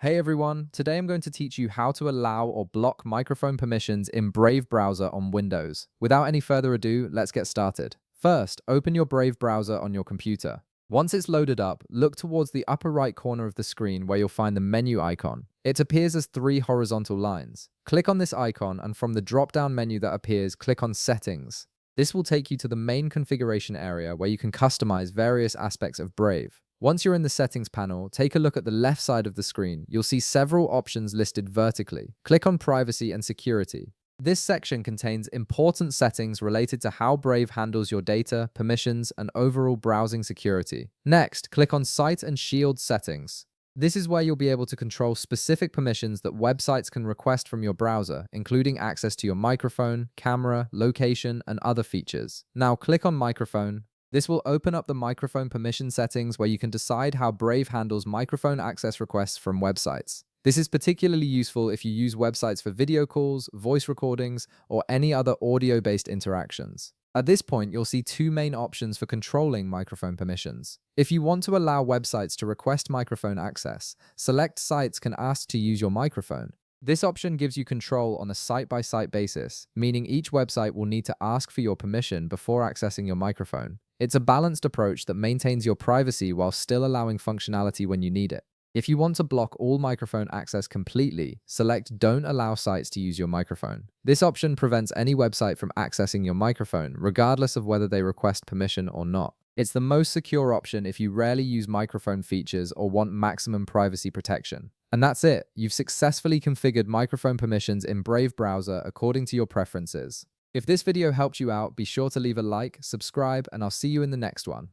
Hey everyone, today I'm going to teach you how to allow or block microphone permissions in Brave browser on Windows. Without any further ado, let's get started. First, open your Brave browser on your computer. Once it's loaded up, look towards the upper right corner of the screen where you'll find the menu icon. It appears as three horizontal lines. Click on this icon and from the drop-down menu that appears, click on Settings. This will take you to the main configuration area where you can customize various aspects of Brave. Once you're in the settings panel, take a look at the left side of the screen. You'll see several options listed vertically. Click on Privacy and Security. This section contains important settings related to how Brave handles your data, permissions, and overall browsing security. Next, click on Site and Shield Settings. This is where you'll be able to control specific permissions that websites can request from your browser, including access to your microphone, camera, location, and other features. Now click on Microphone. This will open up the microphone permission settings where you can decide how Brave handles microphone access requests from websites. This is particularly useful if you use websites for video calls, voice recordings, or any other audio-based interactions. At this point, you'll see two main options for controlling microphone permissions. If you want to allow websites to request microphone access, select Sites can ask to use your microphone. This option gives you control on a site-by-site basis, meaning each website will need to ask for your permission before accessing your microphone. It's a balanced approach that maintains your privacy while still allowing functionality when you need it. If you want to block all microphone access completely, select Don't allow sites to use your microphone. This option prevents any website from accessing your microphone, regardless of whether they request permission or not. It's the most secure option if you rarely use microphone features or want maximum privacy protection. And that's it. You've successfully configured microphone permissions in Brave browser according to your preferences. If this video helped you out, be sure to leave a like, subscribe, and I'll see you in the next one.